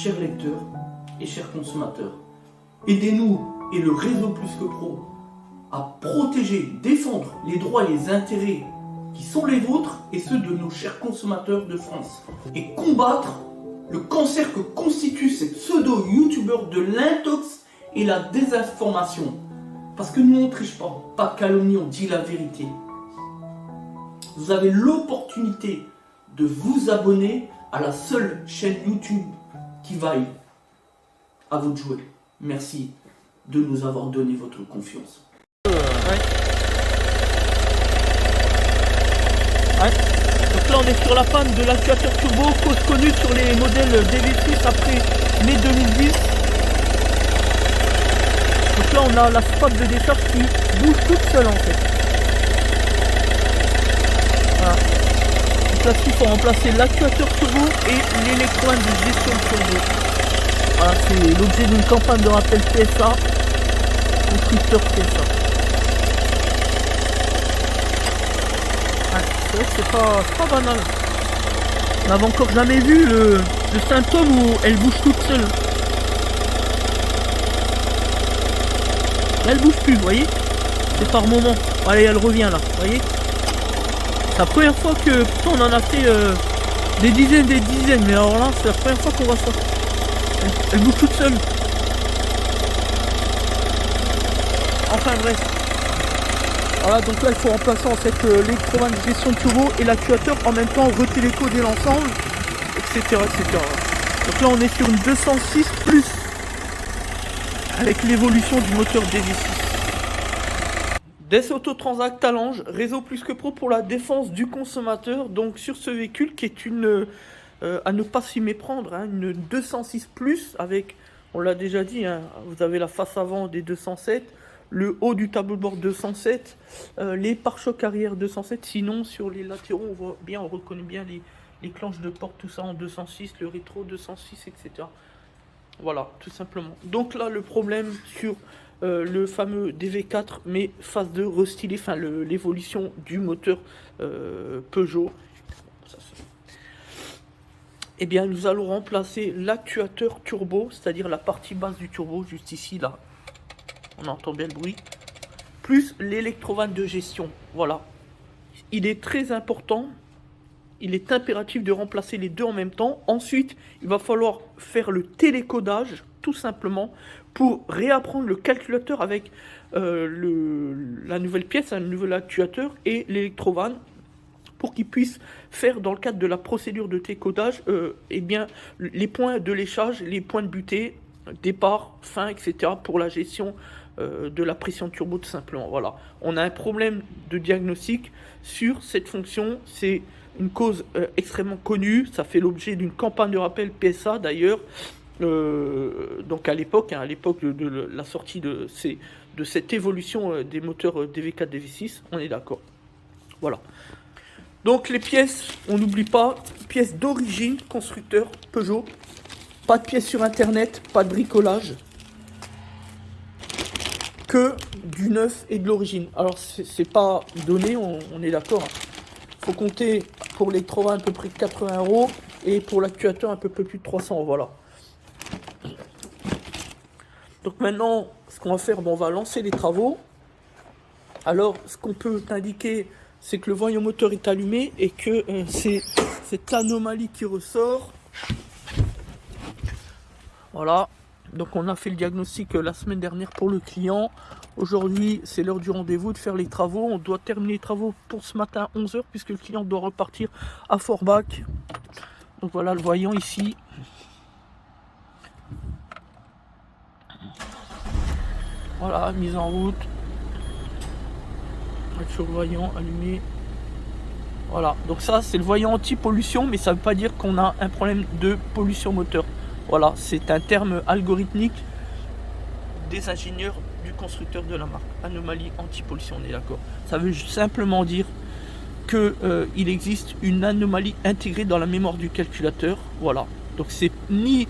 chers lecteurs et chers consommateurs, aidez-nous et le réseau Plus que Pro à protéger, défendre les droits et les intérêts qui sont les vôtres et ceux de nos chers consommateurs de France et combattre le cancer que constitue ces pseudo-youtubeurs de l'intox et la désinformation. Parce que nous on ne triche pas de calomnie, on dit la vérité. Vous avez l'opportunité de vous abonner à la seule chaîne YouTube qui vaille. À vous de jouer. Merci de nous avoir donné votre confiance. Donc là on est sur la panne de l'actuateur turbo, cause connue sur les modèles DV6 après mai 2010. Donc là on a la spot de décharge qui bouge toute seule en fait. Voilà. Donc là il faut remplacer l'actuateur turbo et l'électroin de gestion turbo. Voilà, c'est l'objet d'une campagne de rappel PSA, constructeur PSA. C'est vrai que c'est pas banal. On n'avait encore jamais vu le symptôme où elle bouge toute seule. Là elle bouge plus, vous voyez. C'est par moment. Allez, elle revient là, vous voyez. C'est la première fois que, pourtant on en a fait des dizaines, mais alors là c'est la première fois qu'on voit ça. Elle bouge toute seule. Enfin bref. Voilà, donc là il faut remplacer en fait l'électrovan de gestion turbo et l'actuateur, en même temps retélécoder l'ensemble, etc. Donc là on est sur une 206 plus avec l'évolution du moteur DV6. Des Autotransact Talange, réseau Plus que Pro pour la défense du consommateur, donc sur ce véhicule qui est une à ne pas s'y méprendre, hein, une 206 plus avec, on l'a déjà dit, hein, vous avez la face avant des 207, le haut du tableau de bord 207, les pare-chocs arrière 207, sinon sur les latéraux on voit bien, on reconnaît bien les clenches de porte, tout ça en 206, le rétro 206, etc. Voilà, tout simplement. Donc là le problème sur le fameux DV4, mais phase 2 restylé, enfin l'évolution du moteur Peugeot. Eh bien, nous allons remplacer l'actuateur turbo, c'est-à-dire la partie basse du turbo, juste ici, là. On entend bien le bruit. Plus l'électrovanne de gestion. Voilà. Il est très important. Il est impératif de remplacer les deux en même temps. Ensuite, il va falloir faire le télécodage, tout simplement, pour réapprendre le calculateur avec la nouvelle pièce, un nouvel actuateur et l'électrovanne, pour qu'ils puissent faire, dans le cadre de la procédure de décodage, eh bien, les points de léchage, les points de butée, départ, fin, etc. pour la gestion de la pression turbo, tout simplement. Voilà. On a un problème de diagnostic sur cette fonction. C'est une cause extrêmement connue. Ça fait l'objet d'une campagne de rappel PSA d'ailleurs. Donc à l'époque, de la sortie de cette évolution des moteurs DV4, DV6, on est d'accord. Voilà. Donc les pièces, on n'oublie pas, pièces d'origine, constructeur, Peugeot. Pas de pièces sur internet, pas de bricolage. Que du neuf et de l'origine. Alors c'est pas donné, on est d'accord. Faut compter pour l'électrovan à peu près 80 € et pour l'actuateur un peu plus de 300 €, voilà. Donc maintenant, ce qu'on va faire, on va lancer les travaux. Alors ce qu'on peut indiquer, c'est que le voyant moteur est allumé et que c'est cette anomalie qui ressort. Voilà, donc on a fait le diagnostic la semaine dernière pour le client. Aujourd'hui, c'est l'heure du rendez-vous de faire les travaux. On doit terminer les travaux pour ce matin 11 h puisque le client doit repartir à Forbach. Donc voilà le voyant ici. Voilà, mise en route. Sur le voyant allumé. Voilà, donc ça c'est le voyant anti-pollution, mais ça ne veut pas dire qu'on a un problème de pollution moteur. Voilà, c'est un terme algorithmique des ingénieurs du constructeur de la marque. Anomalie anti-pollution, on est d'accord. Ça veut simplement dire qu'il existe une anomalie intégrée dans la mémoire du calculateur. Voilà, donc c'est ni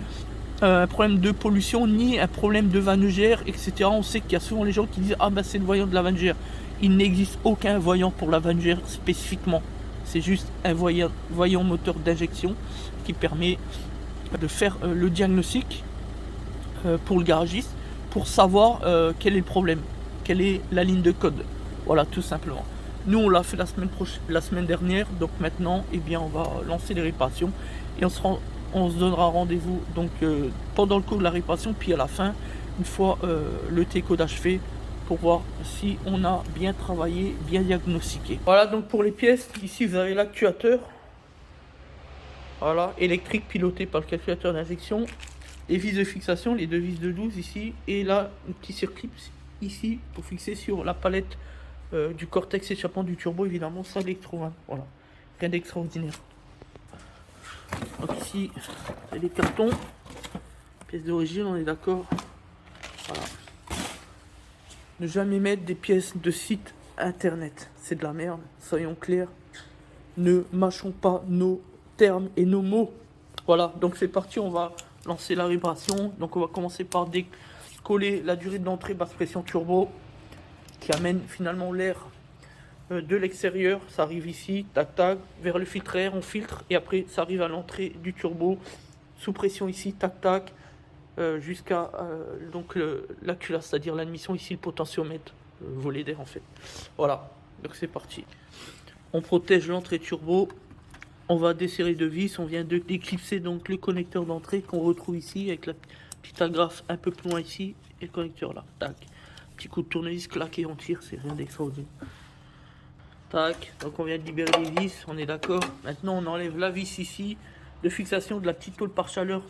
un problème de pollution, ni un problème de vannegère, etc. On sait qu'il y a souvent les gens qui disent « Ah ben c'est le voyant de la vannegère ». Il n'existe aucun voyant pour la vannegère spécifiquement. C'est juste un voyant moteur d'injection qui permet de faire le diagnostic pour le garagiste, pour savoir quel est le problème, quelle est la ligne de code. Voilà, tout simplement. Nous, on l'a fait la semaine dernière, donc maintenant, eh bien, on va lancer les réparations et on se donnera rendez-vous donc pendant le cours de la réparation, puis à la fin, une fois le T-codage fait, pour voir si on a bien travaillé, bien diagnostiqué. Voilà, donc pour les pièces, ici vous avez l'actuateur, voilà, électrique piloté par le calculateur d'injection, les vis de fixation, les deux vis de 12 ici, et là, un petit circuit ici pour fixer sur la palette du cortex échappant du turbo, évidemment, ça l'électro-van. Voilà, rien d'extraordinaire. Donc ici, c'est des cartons, pièces d'origine, on est d'accord. Voilà. Ne jamais mettre des pièces de site internet, c'est de la merde, soyons clairs. Ne mâchons pas nos termes et nos mots. Voilà, donc c'est parti, on va lancer la vibration. Donc on va commencer par décoller la durée d'entrée basse pression turbo qui amène finalement l'air de l'extérieur. Ça arrive ici, tac tac, vers le filtre air, on filtre et après ça arrive à l'entrée du turbo sous pression ici, tac tac, jusqu'à donc la culasse, c'est-à-dire l'admission ici, le potentiomètre, volet d'air en fait. Voilà, donc c'est parti. On protège l'entrée turbo. On va desserrer de vis, on vient de d'éclipser donc le connecteur d'entrée qu'on retrouve ici avec la petite agrafe un peu plus loin ici et le connecteur là. Tac. Petit coup de tournevis, claqué, on tire, c'est rien d'extraordinaire. Tac. Donc on vient de libérer les vis, on est d'accord. Maintenant on enlève la vis ici de fixation de la petite tôle par chaleur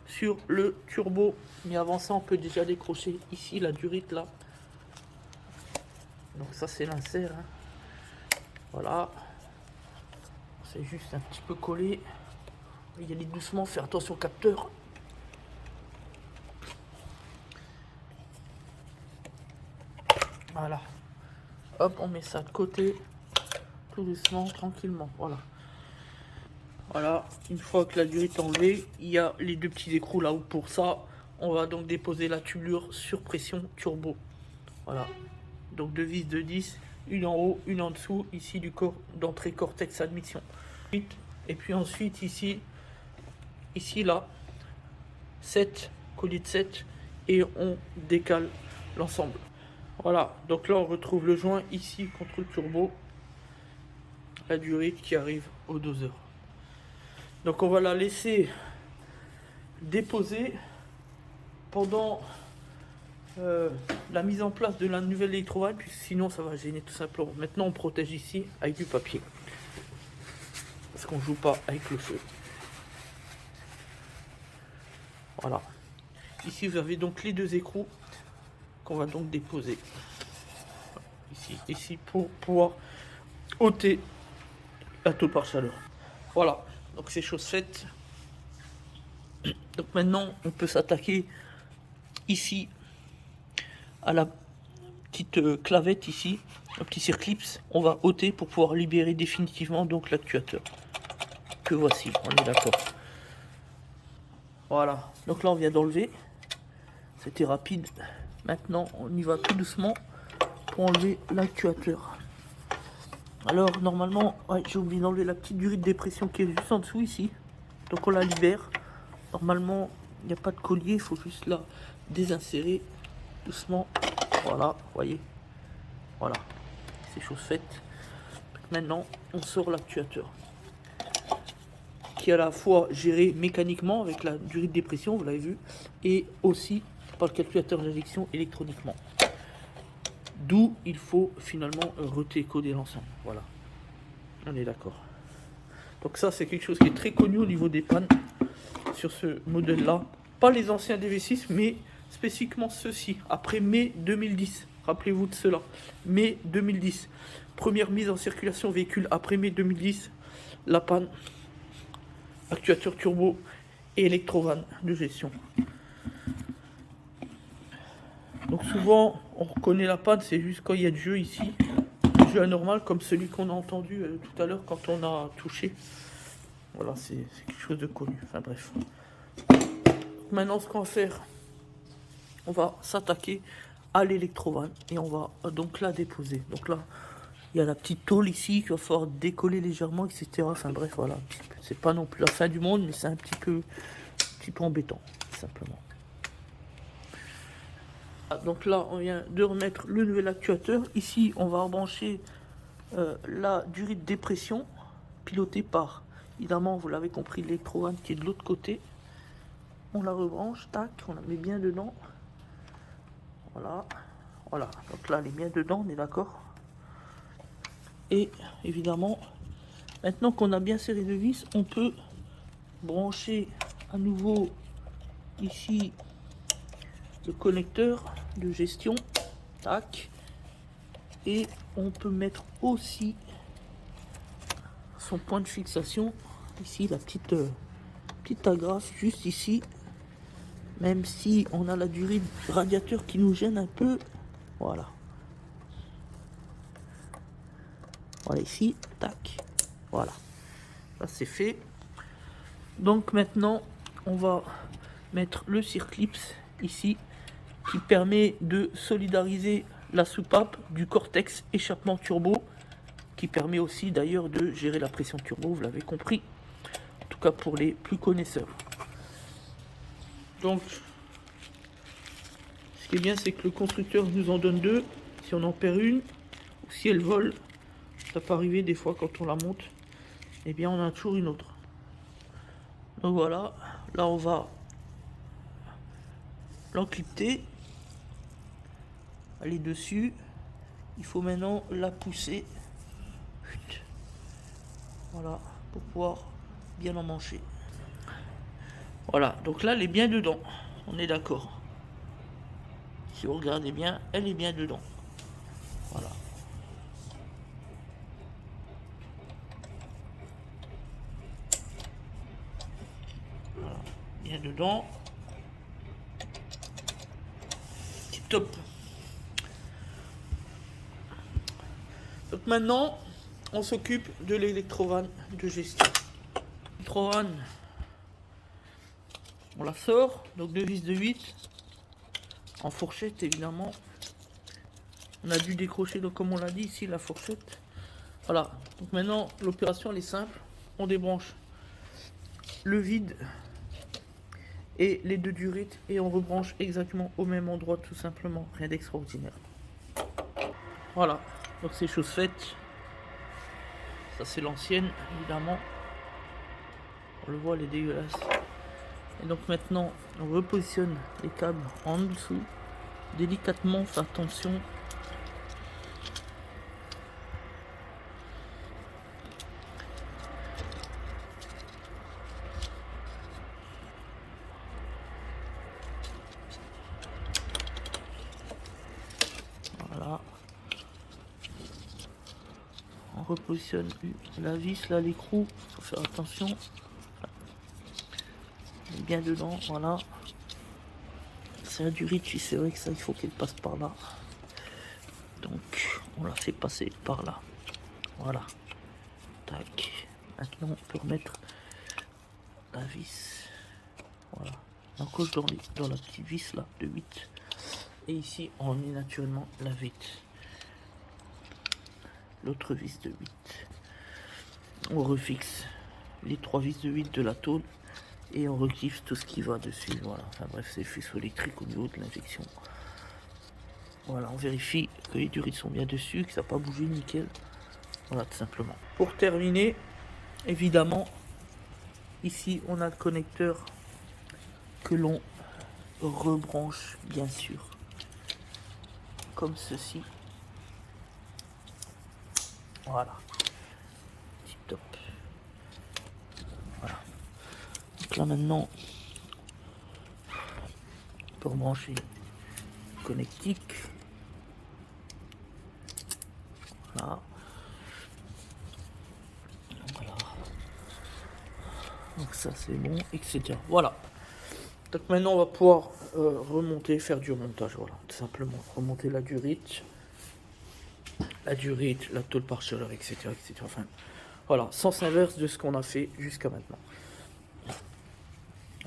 sur le turbo. Mais avant ça on peut déjà décrocher ici la durite là. Donc ça c'est l'insert. Hein. Voilà. C'est juste un petit peu collé. Il y aller doucement, faire attention au capteur. Voilà. Hop, on met ça de côté. Tout doucement, tranquillement. Voilà. Voilà. Une fois que la durite est enlevée, il y a les deux petits écrous là-haut. Pour ça, on va donc déposer la tubulure sur pression turbo. Voilà. Donc deux vis de 10. Une en haut, une en dessous. Ici du corps d'entrée cortex admission. Et puis ensuite ici là 7 colliers de 7 et on décale l'ensemble. Voilà, donc là on retrouve le joint ici contre le turbo, la durite qui arrive au doseur. Donc on va la laisser déposer pendant la mise en place de la nouvelle électrowelle, puis sinon ça va gêner tout simplement. Maintenant on protège ici avec du papier. Parce qu'on joue pas avec le feu. Voilà. Ici vous avez donc les deux écrous qu'on va donc déposer. Ici pour pouvoir ôter la tôle par chaleur. Voilà. Donc c'est chose faite. Donc maintenant on peut s'attaquer ici à la petite clavette ici, un petit circlips. On va ôter pour pouvoir libérer définitivement donc l'actuateur. Que voici, on est d'accord. Voilà, donc là on vient d'enlever. C'était rapide. Maintenant on y va tout doucement pour enlever l'actuateur. Alors normalement, ouais, j'ai oublié d'enlever la petite durite de dépression qui est juste en dessous ici. Donc on la libère. Normalement il n'y a pas de collier, il faut juste la désinsérer doucement. Voilà, vous voyez. Voilà, c'est chose faite. Maintenant on sort l'actuateur, qui est à la fois géré mécaniquement avec la durite de dépression, vous l'avez vu, et aussi par le calculateur d'injection électroniquement. D'où il faut finalement retécoder l'ensemble. Voilà, on est d'accord. Donc ça c'est quelque chose qui est très connu au niveau des pannes sur ce modèle là. Pas les anciens DV6 mais spécifiquement ceux-ci, après mai 2010. Rappelez-vous de cela, mai 2010. Première mise en circulation véhicule après mai 2010, la panne. Actuateur turbo et électrovan de gestion. Donc souvent on reconnaît la panne, c'est juste quand il y a du jeu ici, du jeu anormal comme celui qu'on a entendu tout à l'heure quand on a touché. Voilà, c'est quelque chose de connu. Enfin bref. Maintenant ce qu'on va faire, on va s'attaquer à l'électrovan et on va donc la déposer. Donc là Il y a la petite tôle ici qu'il va falloir décoller légèrement, etc. Enfin bref, voilà. C'est pas non plus la fin du monde, mais c'est un petit peu embêtant, simplement. Donc là, on vient de remettre le nouvel actuateur. Ici, on va rebrancher la durite de dépression, pilotée par, évidemment, vous l'avez compris, l'électrovanne qui est de l'autre côté. On la rebranche, tac, on la met bien dedans. Voilà, voilà. Donc là, elle est bien dedans, on est d'accord. Et évidemment, maintenant qu'on a bien serré le vis, on peut brancher à nouveau ici le connecteur de gestion, tac, et on peut mettre aussi son point de fixation ici, la petite agrafe juste ici, même si on a la durée du radiateur qui nous gêne un peu. Voilà, voilà ici, tac, voilà, ça c'est fait. Donc maintenant on va mettre le circlips ici qui permet de solidariser la soupape du Cortex échappement turbo, qui permet aussi d'ailleurs de gérer la pression turbo, vous l'avez compris, en tout cas pour les plus connaisseurs. Donc ce qui est bien, c'est que le constructeur nous en donne deux. Si on en perd une, ou si elle vole, ça peut arriver des fois quand on la monte, et bien on a toujours une autre. Donc voilà, là on va l'encrypter, aller dessus. Il faut maintenant la pousser, voilà, pour pouvoir bien emmancher. Voilà, donc là elle est bien dedans, on est d'accord. Si vous regardez bien, elle est bien dedans. Voilà. Voilà, bien dedans. Tip top. Donc maintenant, on s'occupe de l'électrovanne de gestion. L'électrovanne, on la sort, donc deux vis de 8, en fourchette évidemment. On a dû décrocher, donc comme on l'a dit ici, la fourchette. Voilà, donc maintenant l'opération elle est simple. On débranche le vide et les deux durites et on rebranche exactement au même endroit, tout simplement, rien d'extraordinaire. Voilà, donc c'est chose faite. Ça c'est l'ancienne évidemment, on le voit, elle est dégueulasse. Et donc maintenant on repositionne les câbles en dessous délicatement, faites attention. Voilà, on repositionne la vis là, l'écrou, faut faire attention. Elle est bien dedans, voilà. C'est la durite, c'est vrai que ça il faut qu'elle passe par là. Donc on la fait passer par là. Voilà. Tac. Maintenant on peut remettre la vis. Voilà. On coche dans la petite vis là de 8. Et ici on met naturellement la vite. L'autre vis de 8. On refixe les trois vis de 8 de la tôle. Et on rectiffe tout ce qui va dessus. Voilà. Enfin bref, c'est faisceau électrique au niveau de l'injection. Voilà, on vérifie que les durites sont bien dessus, que ça n'a pas bougé, nickel. Voilà, tout simplement. Pour terminer, évidemment, ici on a le connecteur que l'on rebranche bien sûr, comme ceci. Voilà, tip top. Voilà. Donc là maintenant, on peut rebrancher le connectique. Voilà. Voilà. Donc ça c'est bon, etc. Voilà. Donc maintenant on va pouvoir remonter, faire du remontage, voilà, tout simplement. Remonter la durite, la tôle par chaleur, etc., etc. Enfin, voilà, sens inverse de ce qu'on a fait jusqu'à maintenant.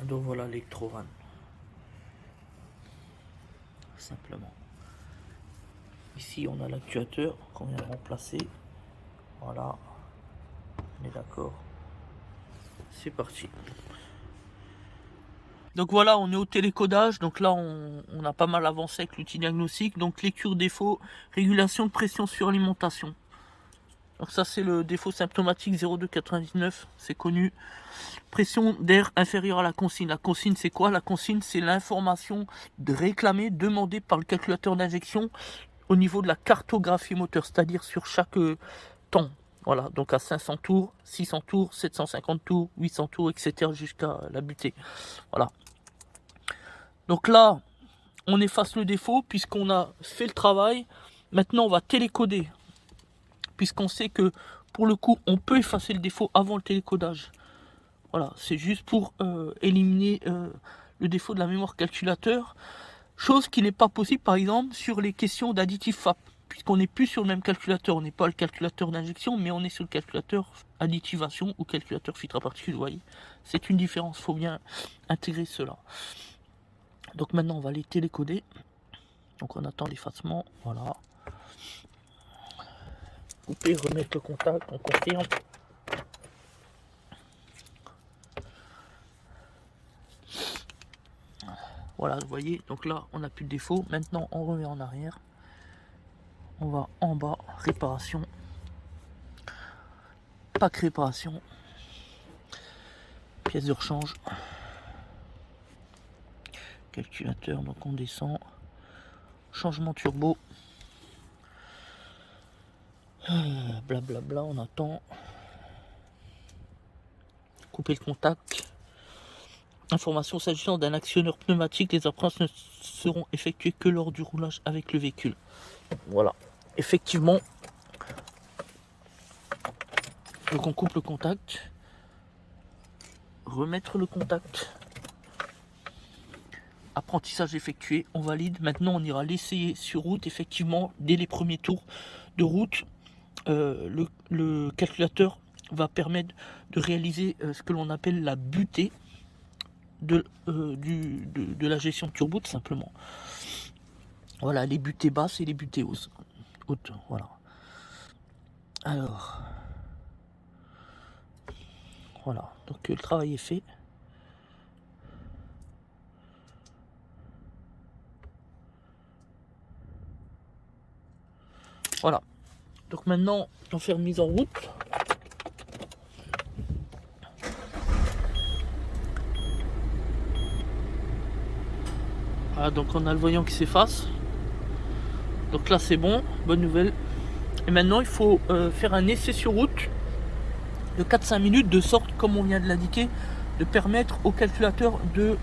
Donc voilà l'électrovanne. Simplement. Ici on a l'actuateur qu'on vient de remplacer. Voilà, on est d'accord. C'est parti. Donc voilà, on est au télécodage. Donc là, on a pas mal avancé avec l'outil diagnostic. Donc lecture défaut, régulation de pression suralimentation. Donc ça, c'est le défaut symptomatique 0299, c'est connu. Pression d'air inférieure à la consigne. La consigne, c'est quoi? La consigne, c'est l'information réclamée, demandée par le calculateur d'injection au niveau de la cartographie moteur, c'est-à-dire sur chaque temps. Voilà, donc à 500 tours, 600 tours, 750 tours, 800 tours, etc. jusqu'à la butée. Voilà. Donc là, on efface le défaut puisqu'on a fait le travail. Maintenant, on va télécoder. Puisqu'on sait que, pour le coup, on peut effacer le défaut avant le télécodage. Voilà, c'est juste pour éliminer le défaut de la mémoire calculateur. Chose qui n'est pas possible, par exemple, sur les questions d'additif FAP. Puisqu'on n'est plus sur le même calculateur. On n'est pas le calculateur d'injection, mais on est sur le calculateur additivation ou calculateur filtre à particules. Vous voyez, c'est une différence. Il faut bien intégrer cela. Donc maintenant, on va les télécoder. Donc on attend l'effacement. Voilà. Couper, remettre le contact, on confirme. Voilà, vous voyez, donc là, on n'a plus de défaut. Maintenant, on revient en arrière. On va en bas, réparation. Pack réparation. Pièce de rechange. Calculateur, donc on descend. Changement turbo. Blablabla, on attend. Couper le contact. Information s'agissant d'un actionneur pneumatique, les empreintes ne seront effectuées que lors du roulage avec le véhicule. Voilà, effectivement. Donc on coupe le contact. Remettre le contact. Apprentissage effectué, on valide. Maintenant on ira l'essayer sur route. Effectivement, dès les premiers tours de route, le calculateur va permettre de réaliser ce que l'on appelle la butée de la gestion de turbo, tout simplement. Voilà, les butées basses et les butées hautes. Voilà. Alors, voilà, donc le travail est fait. Voilà. Donc maintenant, on fait une mise en route. Voilà, donc on a le voyant qui s'efface. Donc là c'est bon, bonne nouvelle. Et maintenant il faut faire un essai sur route de 4-5 minutes, de sorte, comme on vient de l'indiquer, de permettre au calculateur de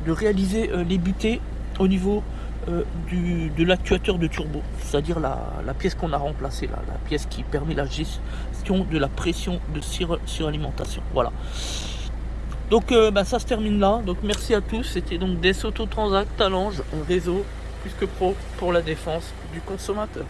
réaliser les butées au niveau de l'actuateur de turbo, c'est-à-dire la pièce qu'on a remplacée là, la pièce qui permet la gestion de la pression de suralimentation. Voilà. Donc ça se termine là. Donc merci à tous. C'était donc DS Auto Transact Talange, un réseau plus que pro pour la défense du consommateur.